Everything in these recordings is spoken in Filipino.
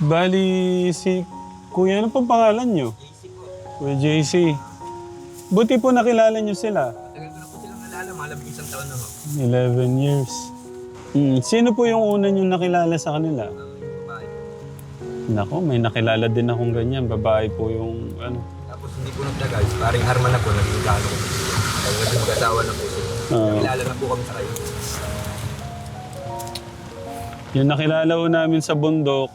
Bali, si Kuya, ano pong pangalan nyo? Kuya JC. Buti po nakilala nyo sila. Tagal ko na po silang nalala, malabing isang taon na ho. 11 years. Sino po yung una nyo nakilala sa kanila? Yung babae. Nako, may nakilala din akong ganyan. Babae po yung ano. Tapos hindi po nagtagal, paring harman na po, naging gano ko. Kaya naging mag-asawa na po sila. Nakilala na po kami sa kayo. Yung nakilala ko namin sa bundok,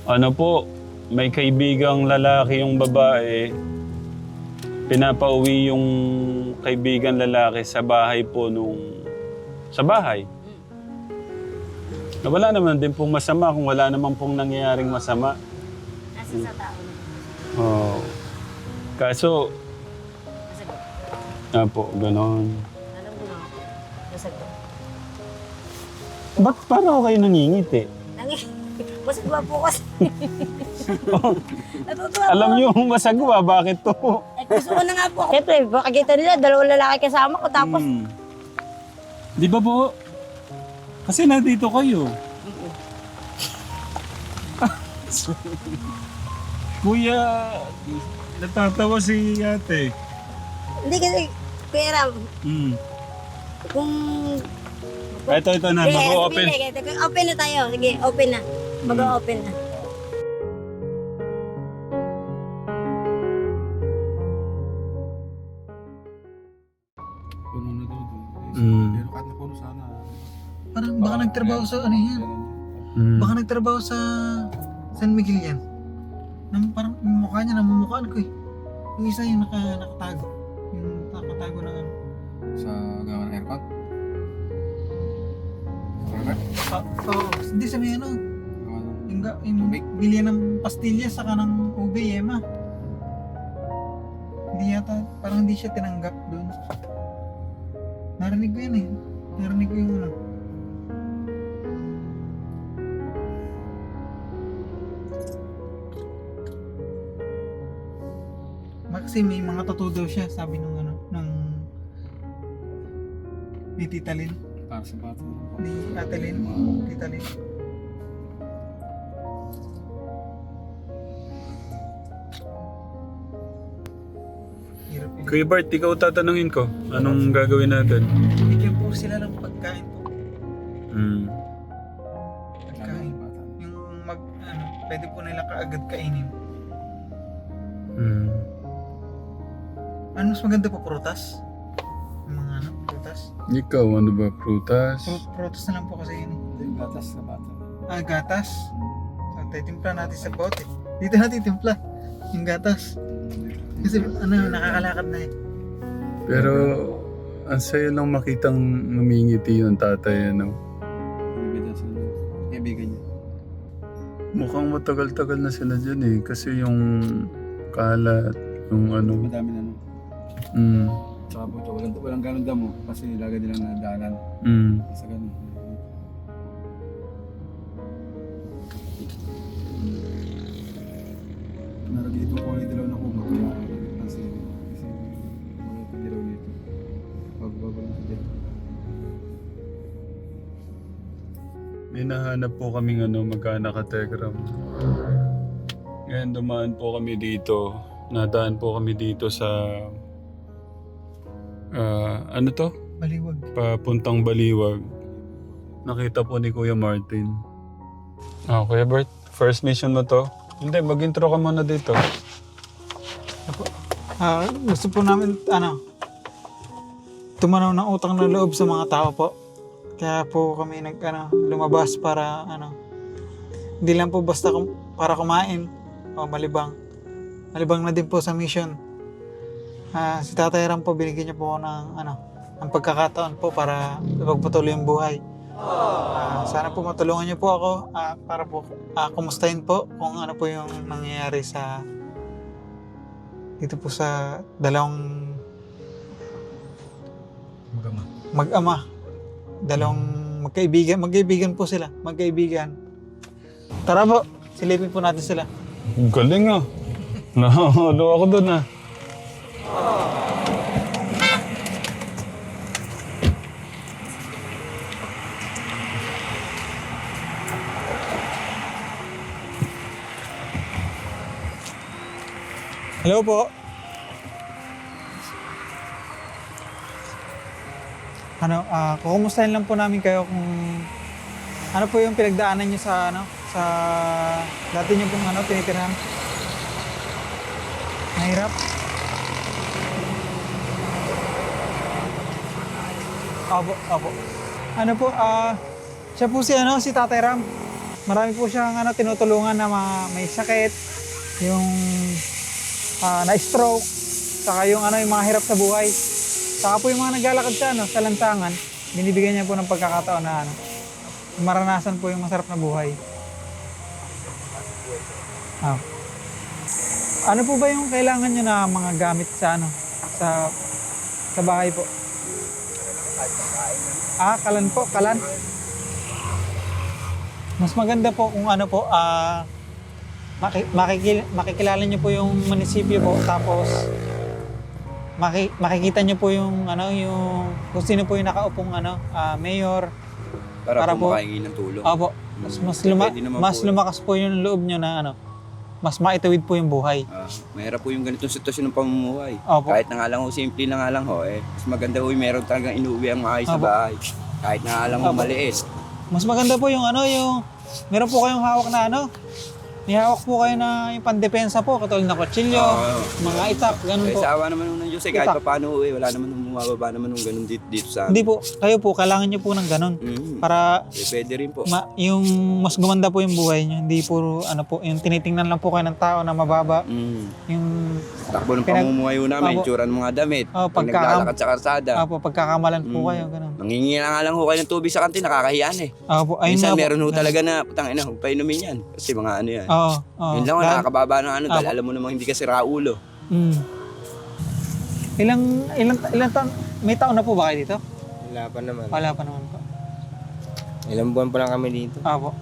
ano po, may kaibigang lalaki yung babae, pinapauwi yung kaibigan lalaki sa bahay po sa bahay. Na wala naman din pong masama kung wala naman pong nangyayaring masama. Nasa sa tao. Oh. Kaso, po, ganon. Alam ko na. Nasagot. Ba't parang kayo nangingit eh? Masagwa po kasi. Natutuwa Alam po. niyo, masagwa, bakit to? Eh, gusto ko na nga po. Siyempre, makikita nila, dalawang lalaki kasama ko. Tapos, Di ba po? Kasi nandito kayo. Kuya, natatawa si ate. hindi kasi, Kuya Ram, Hmm. kung... Ito na, mag-open. Open na tayo. Sige, open na. Mag-open na. Puno na daw doon. Mm. Pero kahit na puno sana. Parang baka nagtrabaho sa ano yan. Baka nagtrabaho sa San Miguel yan. Parang yung mukha niya, namumukhaan ko eh. Yung isa yung nakatago. Yung nakatago ng ano. Sa gawa ng aircon. Correct? Oo, hindi sa may ano. Gawa ng... Yung bilihan ng pastilya saka ng ube, yema. Hindi yata, parang hindi siya tinanggap doon. Narinig ko yun eh. Narinig ko yung ano. Kasi may mga tattoo daw siya, sabi nung ano, ni Tita Lynn, Para sa bata. ni Ate Lynn, Tita Lynn. Hirap yun. Kuya Bart, ikaw tatanungin ko. Anong gagawin natin? Bigyan po sila ng pagkain po. Hmm. Pagkain. Yung pwede po nila kaagad kainin. Hmm. Ano mas maganda po, prutas? Yung mga prutas? Ikaw, ano ba? Prutas? Prutas na lang po kasi yun eh. Yung gatas sa bata. Gatas. So, titimpla natin sa bote. Dito natin timpla. Yung gatas. Kasi nakakalakad na eh. Pero, ang sayo lang makitang ngumingiti yung tatay, ano? Bibigyan sila ng kaibigan niya. Mukhang matagal-tagal na sila dyan eh. Kasi yung kalat, yung ano. Madami na no. Mm. Tsaka po ito, walang ganun damo. Kasi lagay nilang nadaanan. Mm. Sa ganun. Meron dito po yung dilaw na kumag. Kasi mga itong dilaw dito. Pagbabal na sa dilaw. May nahanap po kaming mag-anak ka Telegram. Ngayon dumaan po kami dito. Nadaan po kami dito sa... ano to? Baliwag. Papuntang Baliwag. Nakita po ni Kuya Martin. Kuya Bert, first mission mo to? Hindi, mag-intro ka muna dito. Gusto po namin, tumanaw ng utang na loob sa mga tao po. Kaya po kami lumabas para, hindi lang po basta para kumain o malibang. Malibang na din po sa mission. Si Tatay Ram po, binigyan niya po ako ng pagkakataon po para ipagpatuloy yung buhay. Sana po matulungan niyo po ako para po kumustahin po kung ano po yung nangyayari dito po sa dalawang mag-ama. Dalawang magkaibigan po sila. Magkaibigan. Tara po, silipin po natin sila. Galing ah. Nahalo ako dun ah. Hello po. Kukumustahin lang po namin kayo kung ano po yung pinagdaanan niyo sa sa dati niyo pong tinitirhan. Mahirap. Opo. Siya po si Tatay Ram. Marami po siyang tinutulungan na may sakit, yung na-stroke, saka yung yung mga hirap sa buhay. Saka po yung mga naglalakad sa lansangan, binibigyan niya po ng pagkakataon na maranasan po yung masarap na buhay. Ano po ba yung kailangan niyo na mga gamit sa sa bahay po? Kalan po, kalan. Mas maganda po kung makikilala niyo po yung munisipyo po, tapos makikita niyo po yung yung kung sino po yung nakaupong mayor Para po po makahingi ng tulong. Opo. Pwede naman Mas po. lumakas po yung loob niyo na mas maituwid po yung buhay. Mahirap po yung ganitong sitwasyon ng pamumuhay. Opo. Kahit na nga lang simple na nga lang mas maganda meron talagang inuwi ang maayos sa Opo. bahay. Kahit na nga lang Opo. maliit. Mas maganda po yung yung meron po kayong hawak na may hawak po kayo na yung pandepensa po, katulad na kutsilyo, Oo. mga itak, ganun po. Sa awa naman ng Diyos kahit Itak. pa paano wala naman bumababa naman ng ganun dito sa Hindi po, kayo po, kailangan nyo po ng ganun. Para pwede rin po. yung mas gumanda po yung buhay nyo. Hindi puro, yung tinitingnan lang po kayo ng tao na mababa. Yung, Takbo ng pamumuhay namin, Opo. itsura ng mga damit. Pag pagkakam- naglalakad sa karsada. pagkakamalan po kayo, ganun. Nangingi na nga lang ho kayo ng tubig sa kantin, nakakahiyaan Ayun Minsan nga po. meron ho talaga na, putangina, huwag pa inumin yan. Kasi mga yan. Oo. Yun lang ho, nakakababa ng dahil Opo. alam mo namang hindi ka sira ulo. Ilang taon, may taon na po ba kayo dito? Wala pa naman. Wala pa naman po. Ilang buwan pa lang kami dito. Apo.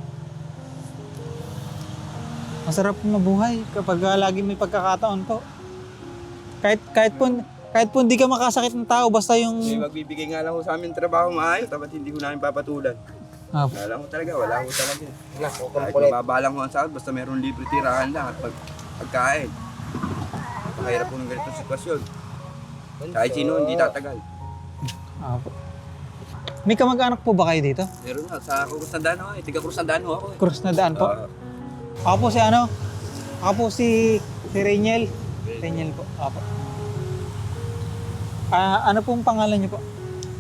Masarap po mabuhay kapag lagi may pagkakataon po. Kahit po hindi ka makasakit ng tao, basta yung... May magbibigay nga lang ho sa amin trabaho maayos, dapat hindi ho namin papatulan. Apo. Wala ho talaga, wala ho talaga. Huwag Kahit mababa lang ho ang sahod, basta meron libre tirahan lang at pagkain. Mahirap po ng ganitong sitwasyon. Kahit sino, hindi tatagal. Apo. May kamag-anak po ba kayo dito? Meron nga, sa Cruz na Daan ho, tiga Cruz na Daan ho ako. Cruz na daan po? Ako po si Reiniel. Reiniel po. Apo. Ano pong pangalan niyo po?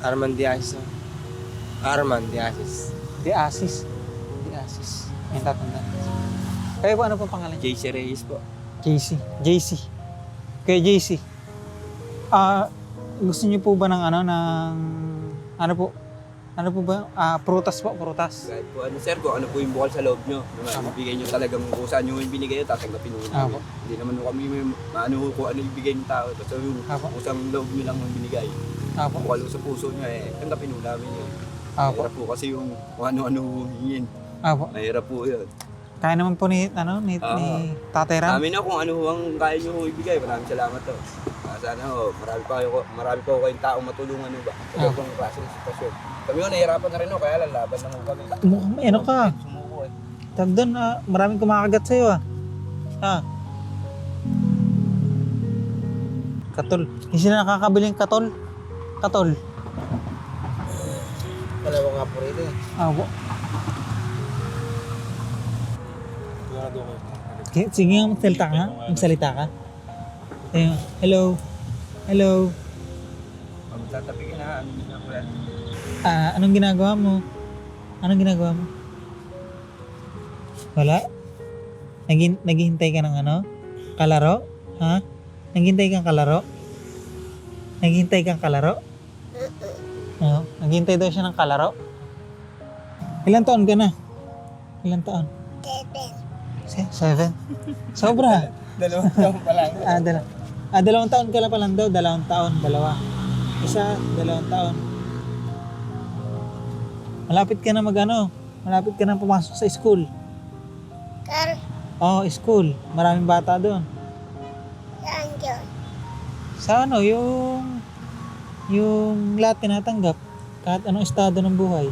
Arman Diasis. Arman Diasis. De Asis. May tatanda. Kayo po, ano pong pangalan niyo? JC Reyes po. JC. Kaya JC. Gusto niyo po ba ng ano po ba? Prutas po, prutas. Kahit po sir, kung ano po yung bukal sa loob nyo. Ibigay nyo talagang kung saan nyo yung binigay nyo, tatanggapin nyo namin. Hindi naman kami maano kung ano yung ibigay ng tao. Basta yung kusang loob nyo lang yung binigay. Kung walo sa puso nyo, tanggapin nyo namin yun. Mahirap po kasi yung kung ano-ano hingin. Mahirap po yun. Kaya naman po ni Tatay Ram. Amin na kung ano ang kaya nyo ibigay. Maraming salamat to. Sana marami pa kayong taong matulungan nyo ba? Sa ganitong klase ng sitwasyon. Kami nahihirapan na rin kaya lalaban lang kami. Mukhang may ano ka. Sumuko Tag doon, maraming kumakagat sa'yo Katol. Hindi sila nakakabiling katol. Dalawa nga po rito eh. Apo. Sige nga, magsalita ka. Ayun. Hello. Magtatapigin na ano nyo na. Anong ginagawa mo? Wala? Naghihintay ka ng kalaro? Ha? Naghihintay kang kalaro? Oo. Naghihintay daw siya ng kalaro? Ilan taon ka na? 7. Sobra. 2 taon pa lang. 2 taon ka na pa lang daw. 2 taon. 2. Isa, 2 taon. Malapit ka na malapit ka na pumasok sa school. School. Maraming bata doon. Sa yung lahat tinatanggap. Kahit anong estado ng buhay.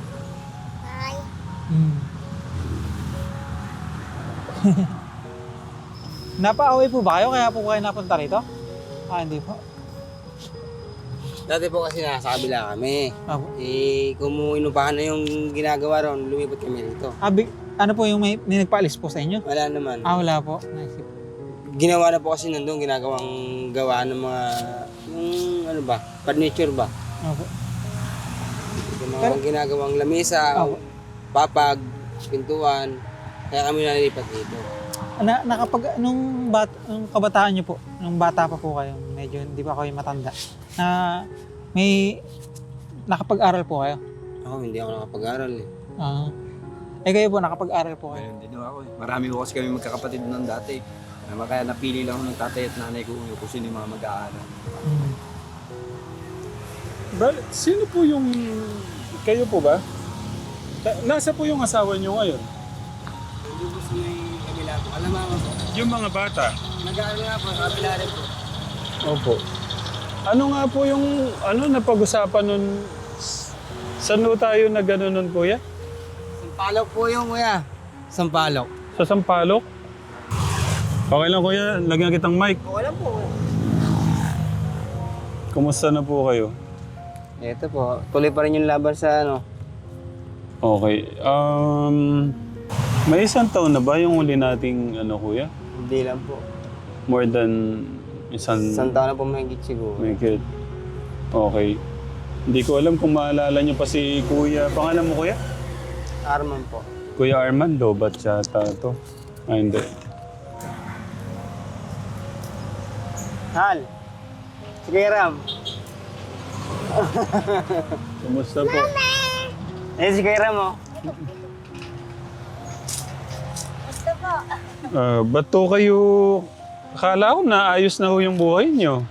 Napaaway po ba kayo kaya po kayo napunta rito? Hindi po. Dati po kasi nasa kabila kami. Opo. Kung inupahan na yung ginagawa ron, lumipat kami rito. Ano po yung may nagpaalis po sa inyo? Wala naman. Wala po. Naisip. Ginawa na po kasi nandun, ginagawang gawa ng mga, yung ano ba, furniture ba? Opo. Yung mga ginagawang lamesa, Opo. papag, pintuan, kaya kami nalilipat dito. Nung kabataan niyo po, nung bata pa po kayo, medyo hindi pa kayo matanda, na may nakapag-aral po kayo? Ako, hindi ako nakapag-aral eh. Kayo po, nakapag-aral po kayo? Ayun din ako eh. Marami ko kasi kami magkakapatid ng dati. Kaya napili lang ako ng tatay at nanay ko kung sino yung mga mag-aaral. Sino po yung... Kayo po ba? Nasa po yung asawa niyo ngayon? Hindi po sa may kabila po. Alam mo po, Yung mga bata? nag-aaral nga po, kabila rin po. Opo. Ano nga po yung napag-usapan nun? Saan po tayo na gano'n nun, kuya? Sampalok po yung kuya. Sampalok. Sa Sampaloc? Okay lang, kuya. Lagyan kitang mic. Okay lang po. Kumusta na po kayo? Ito po, tuloy pa rin yung laban sa ano. Okay. May isang taon na ba yung huli nating kuya? Hindi lang po. More than isang Taon na po mahigit siguro. Mahigit. Okay. Hindi ko alam kung maalala niyo pa si kuya. Pangalan mo, kuya? Arman po. Kuya Arman, lobat yata to. Hindi. Hal. Sige Ram. Kumusta po? Si Ram oh. Basta po. Ba't to kayo... Akala ko na ayos na ho yung buhay niyo.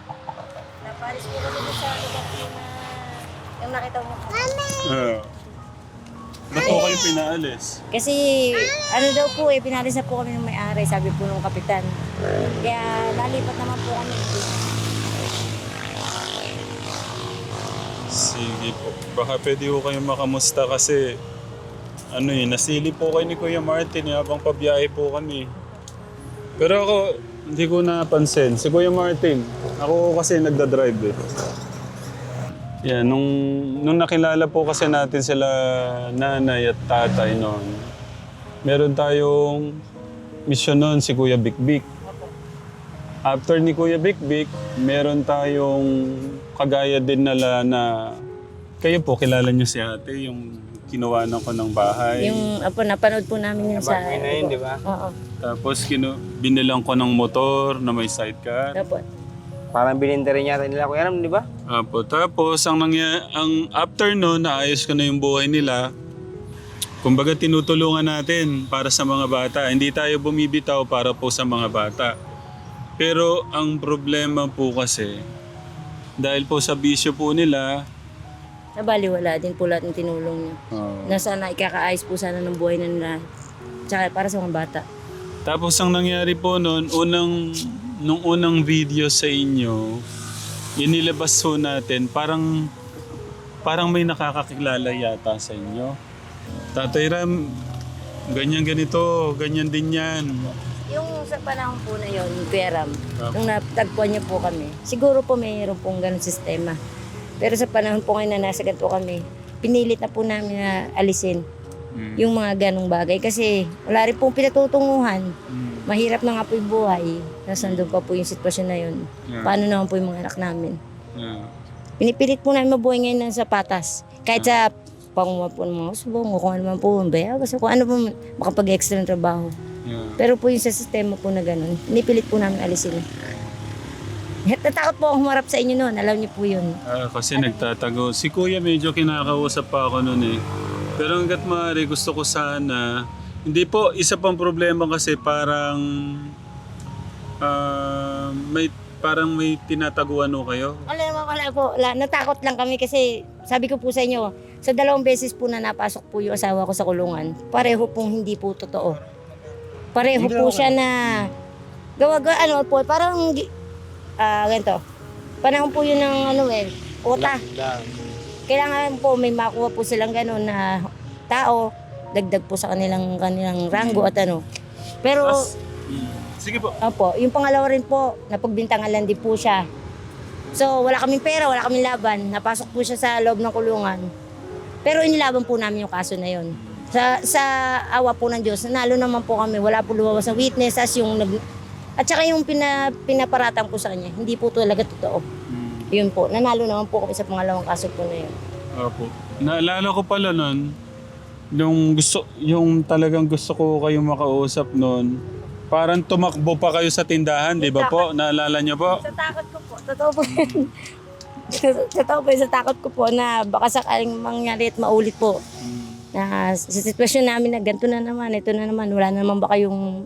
Napalis po kami doon sa lugar po na yung nakita mo po. Ba't to kayo pinaalis? Kasi ano daw po pinalis na po kami ng may-ari, sabi po ng kapitan. Kaya nalipat naman po kami. Sige po. Baka pwede ko kayo makamusta kasi nasili po kayo ni Kuya Martin habang pabiyahe po kami. Pero ako, hindi ko napansin. Si Kuya Martin, ako kasi nagdadrive eh. Yeah, nung nakilala po kasi natin sila nanay at tatay noon, meron tayong mission noon si Kuya Bikbik. After ni Kuya Bikbik, meron tayong kagaya din na kayo po, kilala niyo si ate, yung kinuwanan ko ng bahay. Yung napanood po namin yun sa... Bagay na yun, di ba? Oo. Tapos binilang ko ng motor na may sidecar. Tapos, Parang bininda rin yata nila Kuya Ram, di ba? Apo, tapos ang after no, naayos ko na yung buhay nila. Kumbaga tinutulungan natin para sa mga bata. Hindi tayo bumibitaw para po sa mga bata. Pero ang problema po kasi, dahil po sa bisyo po nila, nabaliwala din po lahat ng tinulong niya. Na sana ikakaayos po sana ng buhay na nila. Tsaka para sa mga bata. tapos ang nangyari po noon, nung unang video sa inyo, inilabas po natin, parang may nakakakilala yata sa inyo. Tatay Ram, ganyan-ganito, ganyan din yan. Yung sa panahon po na yun, Kuya Ram, nung natagpuan niyo po kami, siguro po mayroon pong ganun sistema. Pero sa panahon po ngayon na nasa ganito kami, pinilit na po namin na alisin yung mga ganong bagay. Kasi wala rin pong pinatutunguhan. Mahirap na nga po yung buhay. Nasaan doon pa po yung sitwasyon na yun. Paano naman po yung mga anak namin? Pinipilit po namin mabuhay ngayon sa patas. Kahit sa panguha po ng mga usbong o kung ano man po, basta kung ano po makapag-extra ng trabaho. Pero po yung sa sistema po na gano'n, pinipilit po namin alisin. Natakot po akong humarap sa inyo noon, alam niyo po yun. Kasi nagtatago. Si Kuya medyo kinakausap pa ako noon eh. Pero hanggat maaari gusto ko sana, hindi po, isa pang problema kasi parang may tinataguan o kayo. Wala po, natakot lang kami kasi sabi ko po sa inyo, sa 2 beses po na napasok po yung asawa ko sa kulungan, pareho pong hindi po totoo. Pareho po siya na parang ganito. Panahon po yun ng kota. Kailangan po may makuha po silang gano'n na tao, dagdag po sa kanilang ranggo at Pero Sige po. Opo, yung pangalawa rin po, napagbintangan din po siya. So, wala kaming pera, wala kaming laban. Napasok po siya sa loob ng kulungan. Pero inilaban po namin yung kaso na yun. Sa awa po ng Diyos, nanalo naman po kami. Wala po lumabas na witness at saka yung pinaparatang ko sa kanya, hindi po talaga totoo. Yun po, nanalo naman po kami sa pangalawang kaso po na yun. Opo. Naalala ko pala nun, yung talagang gusto ko kayong makausap nun, parang tumakbo pa kayo sa tindahan, di ba po? Naalala niyo po? Sa takot ko po, totoo po yun. Totoo po, sa takot ko po na baka sakaling mangyari at maulit po. Na sa sitwasyon namin na ganito na naman, ito na naman, wala na naman ba kayong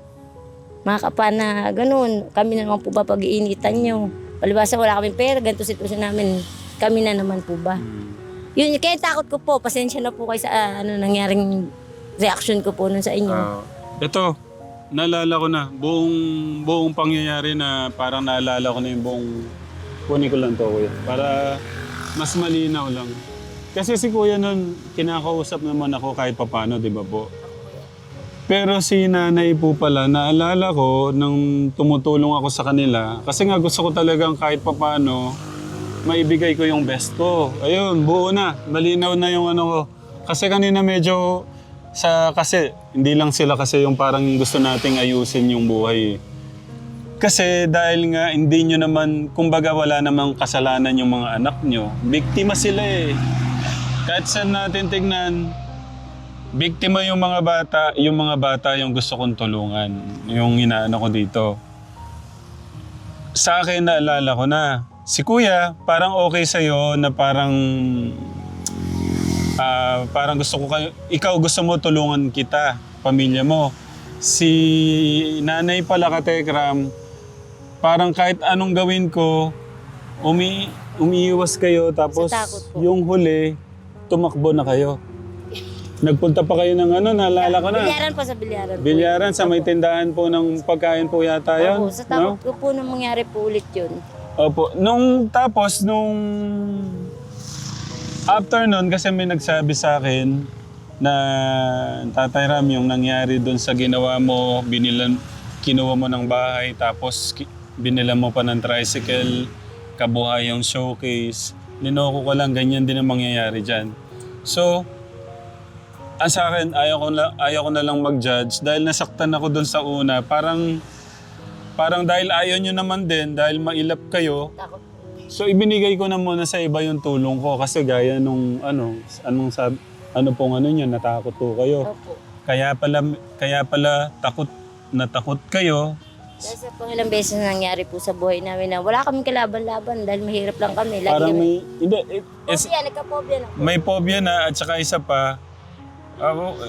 mga kapa na ganun, kami na naman po ba pag-iinitan nyo? Palibasa wala kaming pera, ganito sitwasyon namin, kami na naman po ba? Yun, kaya takot ko po, pasensya na po kayo sa nangyaring reaction ko po nun sa inyo. Ito, naalala ko na, buong pangyayari na parang naalala ko na yung buong, kunin ko lang to kuya, para mas malinaw lang. Kasi si kuya nun, kinakausap naman ako kahit papano, di ba po? Pero si nanay po pala, naalala ko nang tumutulong ako sa kanila, kasi nga gusto ko talagang kahit papano, maibigay ko yung best ko. Ayun, buo na, malinaw na yung ano ko. Kasi kanina medyo, kasi hindi lang sila kasi yung parang gusto nating ayusin yung buhay. Kasi dahil nga hindi nyo naman, kumbaga wala namang kasalanan yung mga anak nyo, biktima sila eh. Kahit saan natin tignan, biktima yung mga bata yung gusto kong tulungan, yung inaano ko dito. Sa akin naalala ko na, si kuya parang okay sa'yo na parang gusto ko kayo, ikaw gusto mo tulungan kita, pamilya mo. Si nanay pala Katekram, parang kahit anong gawin ko, umiiwas kayo tapos Sa takot po. yung huli, tumakbo na kayo. Nagpunta pa kayo ng naalala ko na. Bilyaran po sa bilyaran po. Bilyaran sa may tindahan po ng pagkain po yata yun. Opo, sa takot ko po na mangyari po ulit yun. Opo. Nung after nun, kasi may nagsabi sa akin na Tatay Ram, yung nangyari doon sa ginawa mo, kinuha mo ng bahay, tapos binila mo pa ng tricycle, kabuhay yung showcase. Ninoko ko lang, ganyan din ang mangyayari dyan. So, sa akin, ayaw ko na lang mag-judge dahil nasaktan ako doon sa una. Parang dahil ayaw nyo naman din, dahil mailap kayo, Takot. so ibinigay ko na muna sa iba yung tulong ko kasi gaya nung natakot po kayo. Opo. Kaya pala natakot kayo. Dahil sa pangilang beses na nangyari po sa buhay namin na wala kaming kalaban-laban dahil mahirap lang kami. Lagi Parang kami, nagka-phobia na po. may phobia na at saka isa pa,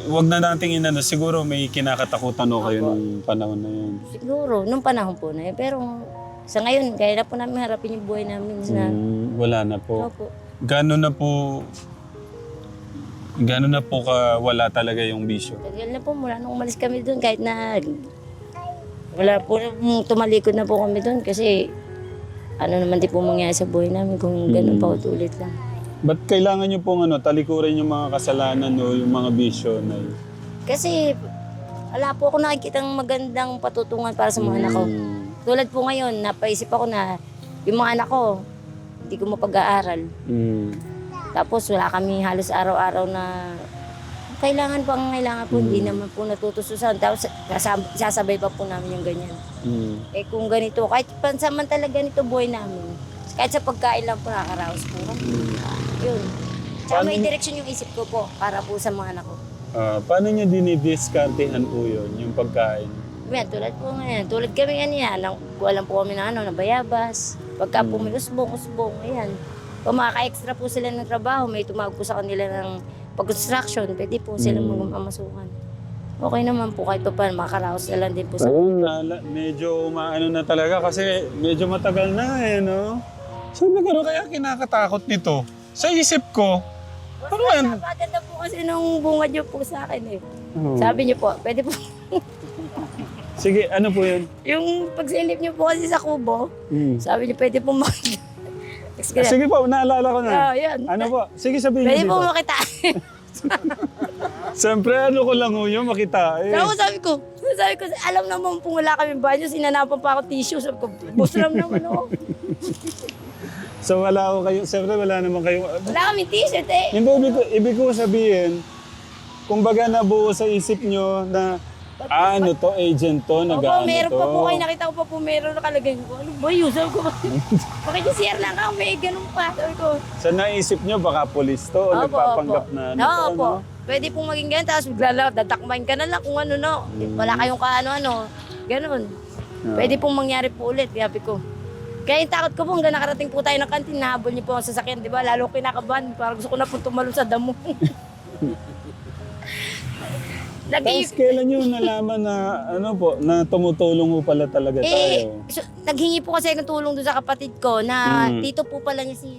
wag na nating siguro may kinakatakutan o kayo nung panahon na yun. Siguro, nung panahon po na yun. Pero sa ngayon, kaya na po namin harapin yung buhay namin. Wala na po. Opo. Gano'n na po ka wala talaga yung bisyo. Tagal na po, mula nung umalis kami doon, kahit na wala po, tumalikod na po kami doon kasi ano naman din po mangyayari sa buhay namin kung ganun pa ulit lang. Ba't kailangan nyo pong talikuran yung mga kasalanan o yung mga bisyo na yun? Kasi wala po ako nakikitang magandang patutungan para sa mga anak ko. Tulad po ngayon, napaisip ako na yung mga anak ko, hindi ko mapag-aaral. Tapos wala kami halos araw-araw na kailangan po, hindi naman po natutususan. Tapos sasabay pa po namin yung ganyan. Eh kung ganito, kahit pansamantala ganito buhay namin, kahit sa pagkain lang po nakakaraos po kami. Yun. Tsaka may direksyon yung isip ko po para po sa mga anak ko. Paano nyo dinidiskartehan po yun, yung pagkain? Yan, tulad po ngayon. Tulad kami yan. Alam po kami na bayabas. Pagka po may usbong, ayan. Kung makaka-extra po sila ng trabaho, may tumawag po sa kanila ng pag-construction, pwede po silang mamasukan. Okay naman po kahit pa paano, makakaraos na lang din po sa... Medyo umaano na talaga kasi medyo matagal na no? Sabi ko, kaya kinakatakot nito? Sa isip ko, Napaganda po kasi nung bunga niyo po sa akin eh. Sabi niyo po, pwede po... Sige, ano po yun? Yung pagsilip niyo po kasi sa kubo, sabi niyo pwede po Sige po, naalala ko na. Yan. Ano po? Sige, sabihin Pwede niyo po dito. makita. Siyempre, ano ko lang ho yun, makita eh. Tapos sabi ko, alam naman po wala kami banyo, sinanapan pa ako tissue. Sabi ko, boss lang naman ako. So wala ko kayo, siyempre wala naman kayo. Wala kami t-shirt eh. Hindi, ibig ko sabihin, kumbaga nabuo sa isip nyo na, ano to, agent to, Opo, nag-ano meron to. pa po kayo, nakita ko pa po meron nakalagay ko. Ano ba yun? Sabi ko, bakit yung CR lang ako, may ganun pa. Sabi ko, Sa naisip nyo, baka police to, o nagpapanggap na ano to, Opo. no? Pwede pong maging ganun, tapos maglalakad, datakmain ka na lang kung ano, no. Wala kayong kaano-ano, ganun. Pwede pong mangyari po ulit, sabi ko. Kaya yung takot ko po, hanggang nakarating po tayo ng kantin, nahabol niyo po ang sasakyan, di ba? Lalo kinakabahan, parang gusto ko na po tumalon sa damo. Tapos kailan nyo nalaman na, ano po, na tumutulong mo pala talaga tayo? So, naghingi po kasi ng tulong doon sa kapatid ko na tito po pala niya si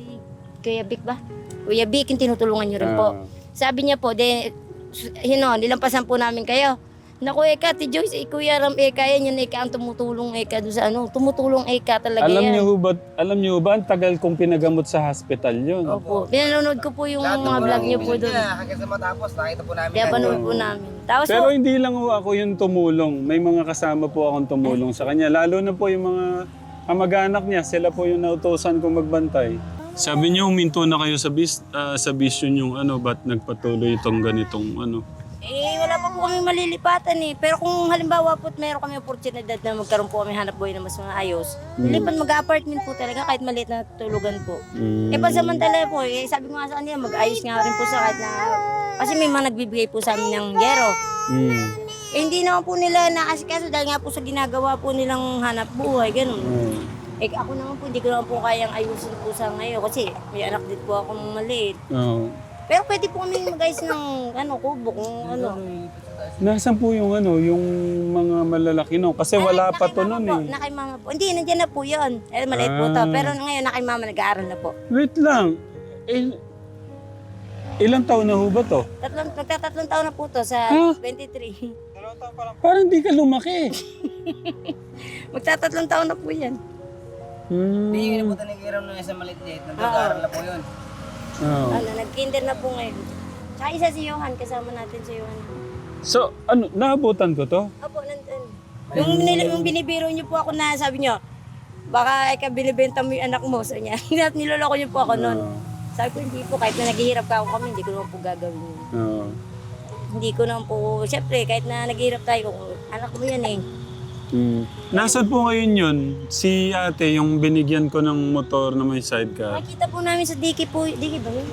Kuya Vic ba? Kuya Vic, yung tinutulungan niyo rin po. Sabi niya po, nilampasan po namin kayo. Naku, Eka, ti Joyce, Kuya Ram, Eka, yan yung Eka ang tumutulong Eka doon sa ano. Tumutulong Eka talaga Alam yan. niyo ba, ang tagal kong pinagamot sa hospital yun? Opo. Pinanonood ko po yung mga vlog niyo po doon. Hanggang sa matapos, nakita po namin. Kaya panood po namin. Tapos Pero po, hindi lang ho ako yung tumulong. May mga kasama po akong tumulong sa kanya. Lalo na po yung mga kamag-anak niya. Sila po yung nautosan kong magbantay. Sabi niyo, huminto na kayo sa bisyo yung ano, ba't nagpatuloy itong ganitong ano? wala pa po kami malilipatan eh. Pero kung halimbawa po meron kami oportunidad na magkaroon po kami hanap buhay na mas maayos, lilipat mag-apartment po talaga kahit maliit na tulugan po. Eh pansamantala po, sabi ko nga sa kanila, mag-ayos nga rin po sa kahit na, kasi may mga nagbibigay po sa amin ng gero. Eh hindi naman po nila nakasikaso dahil nga po sa ginagawa po nilang hanap buhay, ganun. Eh ako naman po, hindi ko naman po kayang ayusin po sa ngayon kasi may anak din po akong maliit. Pero pwede po kami mag-ayos ng kubo kung ano. Nasaan po yung ano, yung mga malalaki no? Kasi wala pa to nun eh. Nakay mama po. Hindi, nandiyan na po yun. Maliit po to. Pero ngayon nakay mama nag-aaral na po. Wait lang. Ilang taon na ho ba to? Magtatatlong taon na po to sa 23. Parang di ka lumaki. Magtatatlong taon na po yan. Hindi na po ni Kiram ng isang maliit-liit. Nag-aaral na po yun. Nag-kinder na po ngayon. Tsaka isa si Johan, kasama natin si Johan. So, ano, naabutan ko to? Opo, nandun. Yung binibiro niyo po ako na sabi niyo, baka binibenta mo yung anak mo sa niya. Niloloko niyo po ako noon. Sabi ko, hindi po, kahit na naghihirap ka ako kami, hindi ko naman po gagawin yun. Hindi ko naman po, syempre, kahit na naghihirap tayo, anak mo yan eh. Nasaan po ngayon yun? Si ate, yung binigyan ko ng motor na may sidecar. Makikita po namin sa Diki po, Diki ba yun?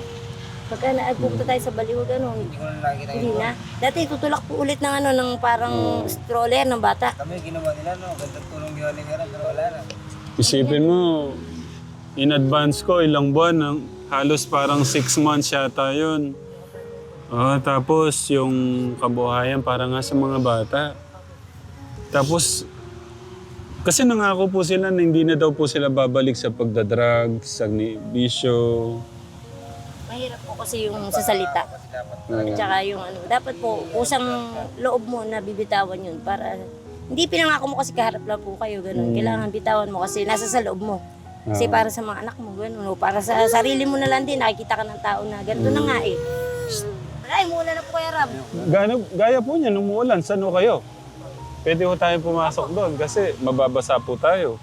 Pagka nagpunta tayo sa Baliwag, Hindi ko na nakikita hindi na. Dati tutulak po ulit ng ng parang stroller ng bata. Kami, ginawa nila, no? Gandang tulong ginawa ni Kiram, pero wala na. Isipin mo, in advance ko, ilang buwan, halos parang 6 months yata yun. Tapos yung kabuhayan para nga sa mga bata. Tapos, kasi nangako po sila na hindi na daw po sila babalik sa pagdadrugs, sa bisyo. Mahirap po kasi yung sa salita. At saka yung dapat po, kusang loob mo na bibitawan yun para, hindi pinangako mo kasi kaharap lang po kayo, ganun. Kailangan bitawan mo kasi nasa sa loob mo. Kasi para sa mga anak mo, ganun. O para sa sarili mo na lang din, nakikita ka ng tao na ganito na nga eh. Ay, umuulan na po kaya Ram. Gaya po niya, nung umuulan, saan ho kayo? Pwede ho tayong pumasok doon kasi mababasa po tayo.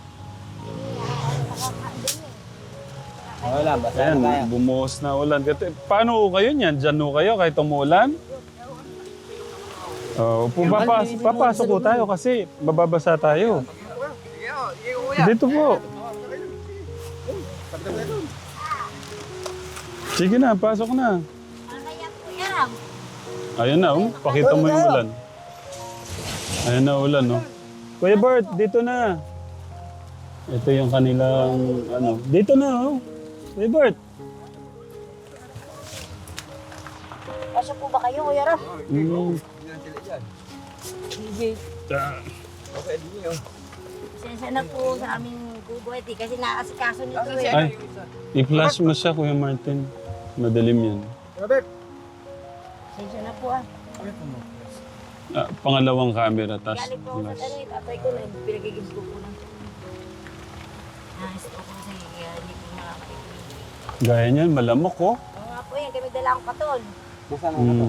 Wala, basta Ayan, bumuhos na ulan. Paano ho kayo niyan? Diyan ho kayo kahit umuulan? Papasok po tayo kasi mababasa tayo. Dito po. Sige na, pasok na. Kaya po kaya Ram. Ayun na, pakita mo yung ulan. Ayun na ulan, no? Kuya Bert, dito na. Ito yung kanilang, dito na, oh. Kuya Bert. Kasya po ba kayo, Kuya Ram? Sensya na po sa aming kubo kasi naasikaso nito eh. Ay, i-flash mo siya, Kuya Martin. Madalim yan. Sensya na po Pangalawang camera, tas Galing po ako sa flash. tatay ko na pinagigis ko po lang. Stop ko kasi hindi po makakapit. Gaya niyan, malamok, oh. Oo nga po yan, kami dala akong katol. Basta na ito.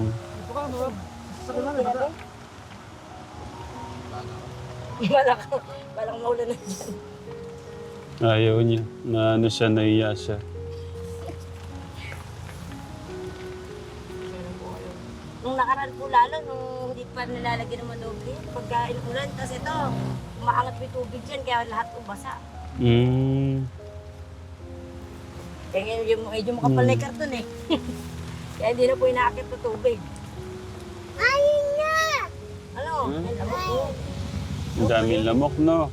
Balang maulan na dyan. Ayaw niya. Na ano siya, naiya siya. Nung nakaraan po lalo, nung hindi pa nilalagyan ng madoble, pagka inulan, tapos ito, umaangat po yung tubig dyan, kaya lahat po basa. Mm. Kaya ngayon, medyo makapal na yung karton eh. Kaya hindi na po inaakit na tubig. Ayun na! Ano? Ay, lamok po. Ang daming lamok, no?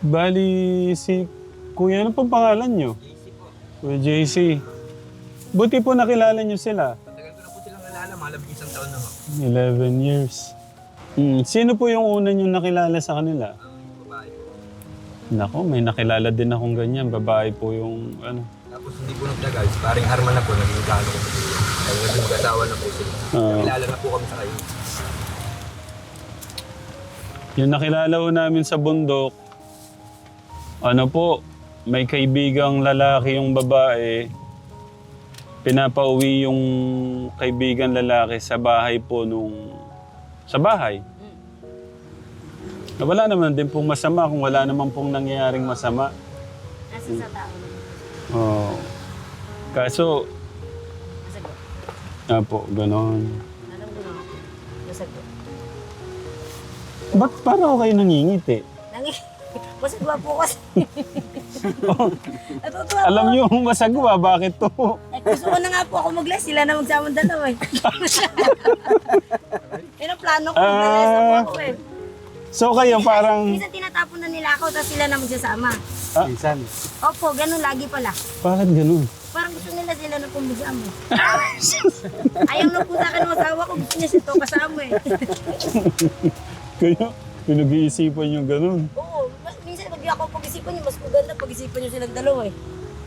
Bali, si Kuya, ano pong pangalan nyo? Kuya JC. Buti po nakilala nyo sila. Matagal ko na po silang nalala, malabing isang taon na nga. 11 years. Sino po yung una nyo nakilala sa kanila? Ang babae po. Nako, may nakilala din akong ganyan. Babae po yung ano. Tapos hindi po nagtagal, paring Arman na po, naging kano ko po sila. Kaya naging mag-asawa na po sila. Nakilala na po kami sa kayo. Yung nakilala ko namin sa bundok, ano po, may kaibigang lalaki yung babae, pinapauwi yung kaibigan lalaki sa bahay po sa bahay. Wala naman din pong masama kung wala naman pong nangyayaring masama. Nasa sa tao. Oh. Kaso, Masagot. po, ganon. Alam mo naman. Masagot. Ba't parang ako kayo nangingiti? Masagwa po kasi. Natutuwa Alam po. niyo, masagwa, bakit to? Eh, gusto ko na nga po ako mag-les. Sila na magsamang dalawa eh. Yun ang plano ko. Mag-les na po ako eh. So kayo parang, Minsan tinatapon na nila ako, tapos sila na magsasama. Minsan. Opo, ganun lagi pala. bakit ganun? Parang gusto nila sila na pong magsama. Ayaw na po sa akin ng asawa ko. Gusto niya siya ito kasama eh. Kayo, pinag-iisipan yung ganun. Oo, minsan pag ako pag-isipan niyo, mas maganda pag-isipan niyo silang dalawa eh.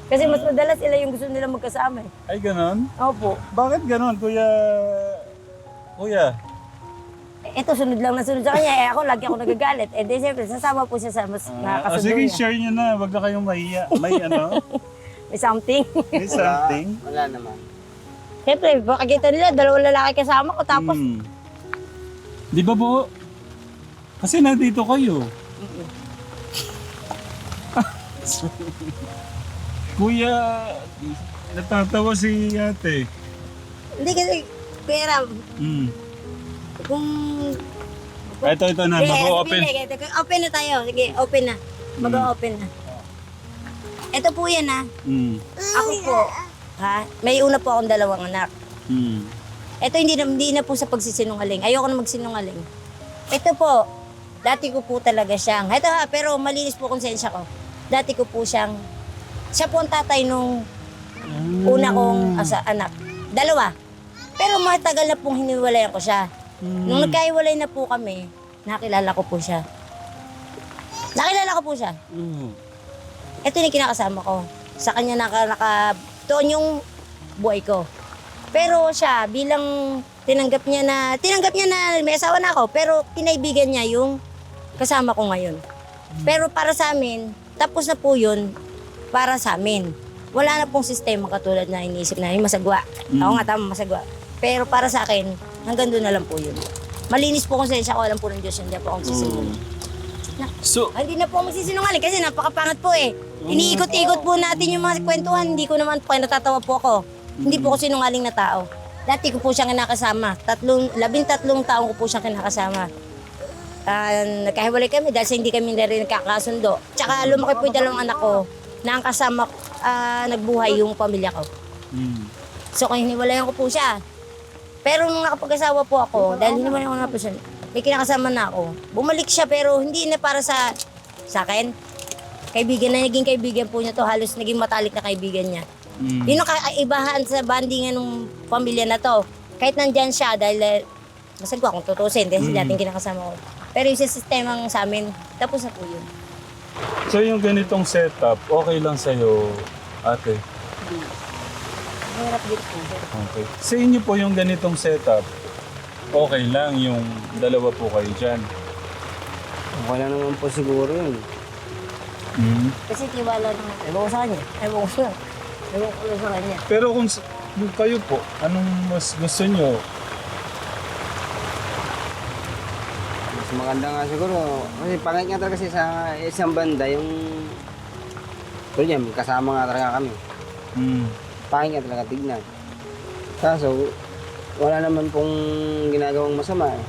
Kasi mas madalas sila yung gusto nila magkasama eh. Ay, ganun? Opo. Bakit ganun, Kuya? Kuya? Ito, sunod lang na sunod sa kanya. Eh ako, lagi ako nagagalit. Eh di siyempre, sasama po siya sa mas nakakasundo sige, niya. share nyo na. Wag na kayong mahiya. May ano? May something. May something? Wala naman. Siyempre, makikita nila, dalawang lalaki kasama ko. Tapos, Di ba po? Kasi nandito kayo. Kuya, natatawa si ate. hindi kasi, pera, kung... Ito na. Mag-open. Open na tayo. Sige, open na. Mag-open na. Ito po yan ha. Ako po, ha? May una po akong dalawang anak. Ito hindi na po sa pagsisinungaling. Ayoko na magsinungaling. Ito po, dati ko po talaga siyang, ito ha, pero malinis po konsensya ko. Dati ko po siyang, siya po ang tatay nung una kong anak. Dalawa. Pero matagal na pong hiniwalayan ko siya. Nung nagkahiwalay na po kami, nakilala ko po siya. Ito yung kinakasama ko. Sa kanya doon yung buhay ko. Pero siya, bilang tinanggap niya na may asawa na ako, pero pinaibigan niya yung kasama ko ngayon. Pero para sa amin, tapos na po yun para sa amin. Wala na pong sistema katulad na iniisip na yung masagwa. Ako nga tama, masagwa. Pero para sa akin, hanggang doon na lang po yun. Malinis po konsensya ko, alam po ng Diyos, hindi po akong sisinungaling. So, Hindi na po ako magsisinungaling kasi napakapangat po eh. Iniikot-ikot po natin yung mga kwentuhan, hindi ko naman po, natatawa po ako. Hindi po ako sinungaling na tao. Dati ko po siyang kinakasama. 13 taon ko po siyang kinakasama. Nagkahiwalay kami dahil sa hindi kami na rin nagkakasundo. Tsaka lumaki po yung dalawang anak ko na ang kasama, nagbuhay yung pamilya ko. So kung hiniwalayan ko po siya. Pero nung nakapag-asawa po ako, dahil hiniwalayan ko na po siya, may kinakasama na ako. Bumalik siya pero hindi na para sa akin. Kaibigan na, naging kaibigan po niya to. Halos naging matalik na kaibigan niya. Yun ang kaibahan sa bandingan ng pamilya na to. Kahit nandyan siya dahil masagwa kung tutusin dahil dating kinakasama ko. Pero yung sistemang sa amin, tapos na po yun. so yung ganitong setup, okay lang sa'yo, ate? Mahirap din po. Okay. Sa inyo po yung ganitong setup, okay lang yung dalawa po kayo dyan. Wala naman po siguro yun. Kasi tiwala naman. Ewan ko sa kanya. Ewan ko sa kanya. Pero kung kayo po, anong mas gusto nyo? maganda nga siguro. Kasi pangit nga talaga kasi sa isang banda yung... Pero yan, kasama nga talaga kami. Pangit nga talaga tignan. Kaso, wala naman pong ginagawang masama eh.